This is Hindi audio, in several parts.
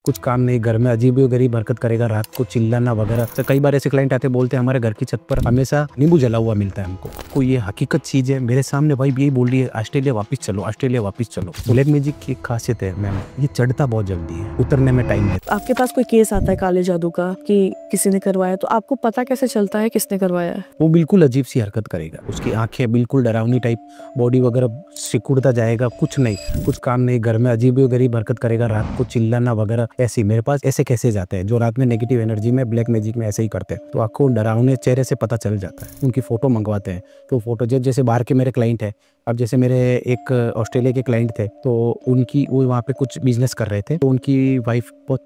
कुछ काम नहीं, घर में अजीब-गरीब हरकत करेगा, रात को चिल्लाना वगैरह। तो कई बार ऐसे क्लाइंट आते बोलते हैं हमारे घर की छत पर हमेशा नींबू जला हुआ मिलता है हमको। कोई ये हकीकत चीज़ है, मेरे सामने वाइफ यही बोल रही है ऑस्ट्रेलिया वापस चलो, ऑस्ट्रेलिया वापस चलो। ब्लैक मैजिक की एक खासियत है मैम, ये चढ़ता बहुत जल्दी है, उतरने में टाइम लेता है। आपके पास कोई केस आता है काले जादू का कि किसी ने करवाया, तो आपको पता कैसे चलता है किसने करवाया है? वो बिल्कुल अजीब सी हरकत करेगा, उसकी आंखें बिल्कुल डरावनी टाइप, बॉडी वगैरह सिकुड़ता जाएगा, कुछ नहीं, कुछ काम नहीं, घर में अजीब-गरीब हरकत करेगा, रात को चिल्लाना वगैरह। ऐसे मेरे पास ऐसे कैसे जाते हैं जो रात में नेगेटिव एनर्जी में ब्लैक मैजिक में ऐसे ही करते हैं, तो आपको डरावने चेहरे से पता चल जाता है। उनकी फोटो मंगवाते हैं, तो फोटो जैसे बाहर के मेरे क्लाइंट है, अब जैसे मेरे एक ऑस्ट्रेलिया के क्लाइंट थे, तो उनकी वो वहाँ पे कुछ बिजनेस कर रहे थे, तो उनकी वाइफ बहुत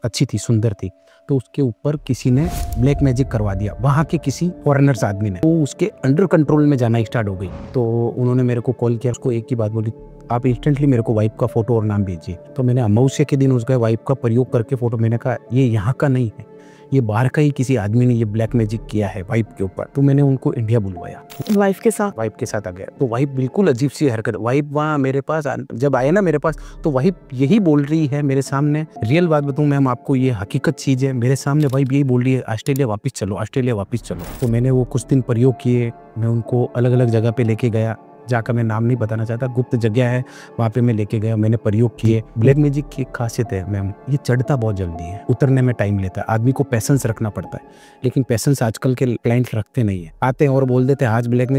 अच्छी थी, सुंदर थी, तो उसके ऊपर किसी ने ब्लैक मैजिक करवा दिया, वहाँ के किसी फॉरेनर्स आदमी ने। वो उसके अंडर कंट्रोल में जाना स्टार्ट हो गई। तो उन्होंने मेरे को कॉल किया, उसको एक ही बात बोली, आप इंस्टेंटली मेरे को वाइफ का फोटो और नाम भेजिए। तो मैंने अमावस्या के दिन उसका वाइफ का प्रयोग करके फोटो, मैंने कहा ये यहाँ का नहीं है, ये बाहर का ही किसी आदमी ने ये ब्लैक मैजिक किया है वाइफ के ऊपर। तो मैंने उनको इंडिया बुलवाया, वाइफ के साथ आ गया। तो वाइफ बिल्कुल अजीब सी हरकत, वाइफ वहाँ मेरे पास जब आए ना मेरे पास, तो वाइफ यही बोल रही है मेरे सामने, रियल बात बताऊँ मैम आपको, ये हकीकत चीज़ है, मेरे सामने वाइफ यही बोल रही है ऑस्ट्रेलिया वापस चलो, ऑस्ट्रेलिया वापस चलो। तो मैंने वो कुछ दिन प्रयोग किए, मैं उनको अलग अलग जगह पे लेके गया, जाकर मैं नाम नहीं बताना चाहता, गुप्त जगह है, वहाँ पे मैं लेके गया, मैंने प्रयोग किए। ब्लैक मैजिक की एक खासियत है मैम, ये चढ़ता बहुत जल्दी है, उतरने में टाइम लेता है, आदमी को पैसेंस रखना पड़ता है, लेकिन पैसेंस आजकल के क्लाइंट रखते नहीं है। आते हैं और बोल देते हैं आज ब्लैक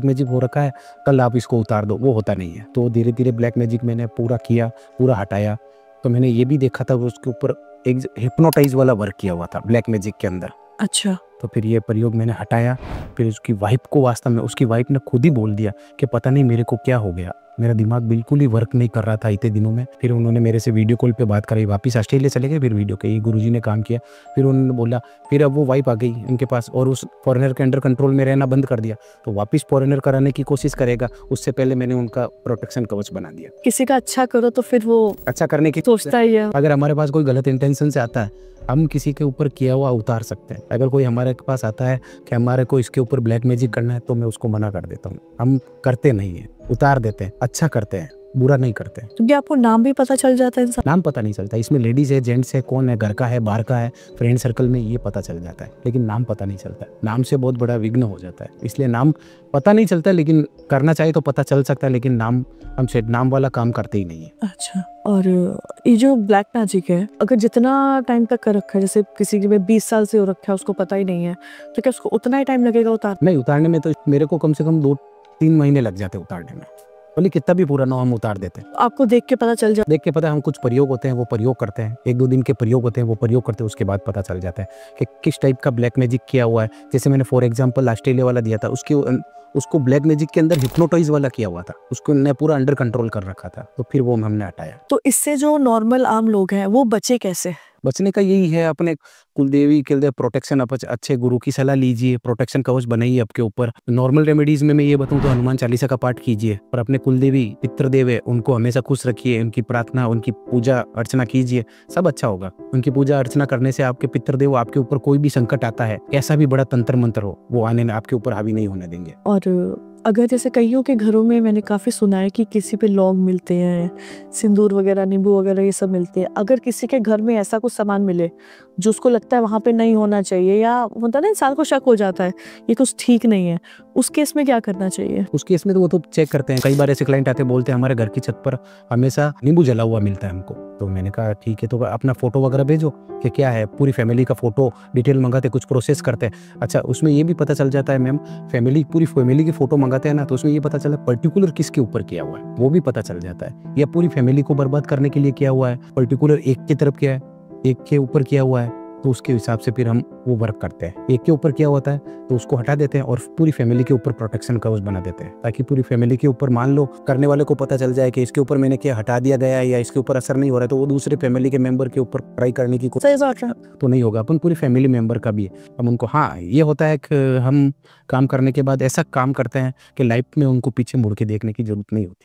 मैजिक हो रखा है, कल आप इसको उतार दो, वो होता नहीं है। तो धीरे धीरे ब्लैक मैजिक मैंने पूरा किया, पूरा हटाया। तो मैंने ये भी देखा था उसके ऊपर एक हिप्नोटाइज वाला वर्क किया हुआ था ब्लैक मैजिक के अंदर। अच्छा। तो फिर ये प्रयोग मैंने हटाया, फिर उसकी वाइफ को, वास्तव में उसकी वाइफ ने खुद ही बोल दिया कि पता नहीं मेरे को क्या हो गया, मेरा दिमाग बिल्कुल ही वर्क नहीं कर रहा था इतने दिनों में। फिर उन्होंने मेरे से वीडियो कॉल पे बात कराई, वापस ऑस्ट्रेलिया चले गए, फिर वीडियो के गुरुजी ने काम किया, फिर उन्होंने बोला, फिर अब वो वाइफ आ गई उनके पास और उस फॉरेनर के अंडर कंट्रोल में रहना बंद कर दिया, तो वापस फॉरेनर कराने की कोशिश करेगा, उससे पहले मैंने उनका प्रोटेक्शन कवच बना दिया। किसी का अच्छा करो तो फिर वो अच्छा करने की सोचता ही है। अगर हमारे पास कोई गलत इंटेंशन से आता है, हम किसी के ऊपर किया हुआ उतार सकते हैं। अगर कोई हमारे पास आता है कि हमारे को इसके ऊपर ब्लैक मैजिक करना है, तो मैं उसको मना कर देता हूँ। हम करते नहीं है, उतार देते हैं, अच्छा करते हैं, बुरा नहीं करते। क्योंकि आपको नाम भी पता चल जाता है इंसान। नाम पता नहीं चलता, इसमें लेडीज है, जेंट्स है, कौन है, घर का है, बाहर का है, फ्रेंड सर्कल में, ये पता चल जाता है, लेकिन नाम पता नहीं चलता। नाम से बहुत बड़ा विघ्न हो जाता है, इसलिए नाम पता नहीं चलता, लेकिन करना चाहिए तो पता चल सकता है, लेकिन नाम, हम से नाम वाला काम करते ही नहीं है। अच्छा। और ये जो ब्लैक मैजिक है, अगर जितना टाइम तक कर रखा है, जैसे किसी के 20 साल से हो रखा है, उसको पता ही नहीं है, तो क्या उसको उतना ही टाइम लगेगा नहीं, उतारने में तो मेरे को कम से कम 2-3 महीने लग जाते उतारने में, बोले कितना भी पूरा ना हम उतार देते हैं। आपको देख के पता चल जाता? देख के पता, हम कुछ प्रयोग होते हैं वो प्रयोग करते हैं, 1-2 दिन के प्रयोग होते हैं वो प्रयोग करते हैं, उसके बाद पता चल जाता है कि किस टाइप का ब्लैक मैजिक किया हुआ है। जैसे मैंने फॉर एग्जांपल ऑस्ट्रेलिया वाला दिया था, उसको ब्लैक मैजिक के अंदर हिप्नोटाइज वाला किया हुआ था, उसको ने पूरा अंडर कंट्रोल कर रखा था, तो फिर वो हमने हटाया। तो इससे जो नॉर्मल आम लोग हैं वो बचे कैसे? बचने का यही है, अपने कुलदेवी के प्रोटेक्शन, अच्छे गुरु की सलाह लीजिए, प्रोटेक्शन कवच बनाइए आपके ऊपर। नॉर्मल रेमेडीज में मैं ये बताऊं तो हनुमान चालीसा का पाठ कीजिए, और अपने कुलदेवी पितृदेव है उनको हमेशा खुश रखिए, उनकी प्रार्थना, उनकी पूजा अर्चना कीजिए, सब अच्छा होगा। उनकी पूजा अर्चना करने से आपके पितृदेव, आपके ऊपर कोई भी संकट आता है, कैसा भी बड़ा तंत्र मंत्र हो, वो आने आपके ऊपर हावी नहीं होने देंगे। और अगर जैसे कईयों के घरों में मैंने काफ़ी सुना है कि किसी पे लौंग मिलते हैं, सिंदूर वगैरह, नींबू वगैरह, ये सब मिलते हैं, अगर किसी के घर में ऐसा कुछ सामान मिले जो उसको लगता है वहाँ पे नहीं होना चाहिए, या होता है ना इंसान को शक हो जाता है ये कुछ ठीक नहीं है, उस केस में क्या करना चाहिए? उस केस में तो वो तो चेक करते हैं। कई बार ऐसे क्लाइंट आते बोलते हैं हमारे घर की छत पर हमेशा नींबू जला हुआ मिलता है हमको, तो मैंने कहा ठीक है, तो अपना फोटो वगैरह भेजो कि क्या है, पूरी फैमिली का फोटो डिटेल मंगाते, कुछ प्रोसेस करते हैं। अच्छा, उसमें ये भी पता चल जाता है मैम, पूरी फैमिली की फोटो मंगाते हैं ना, तो उसमें ये पता चला पर्टिकुलर किसके ऊपर किया हुआ है, वो भी पता चल जाता है, या पूरी फैमिली को बर्बाद करने के लिए किया हुआ है, पर्टिकुलर एक की तरफ किया है, एक के ऊपर किया हुआ है, तो उसके हिसाब से फिर हम वो वर्क करते हैं। एक के ऊपर किया होता है तो उसको हटा देते हैं और पूरी फैमिली के ऊपर प्रोटेक्शन कवच बना देते हैं, ताकि पूरी फैमिली के ऊपर, मान लो करने वाले को पता चल जाए कि इसके ऊपर मैंने क्या हटा दिया गया है या इसके ऊपर असर नहीं हो रहा है, तो वो दूसरे फैमिली के मेंबर के ऊपर ट्राई करने की कोशिश तो नहीं होगा। अपन पूरी फैमिली मेंबर का भी है, हम उनको, हाँ ये होता है कि हम काम करने के बाद ऐसा काम करते हैं कि लाइफ में उनको पीछे मुड़ के देखने की जरूरत नहीं होती।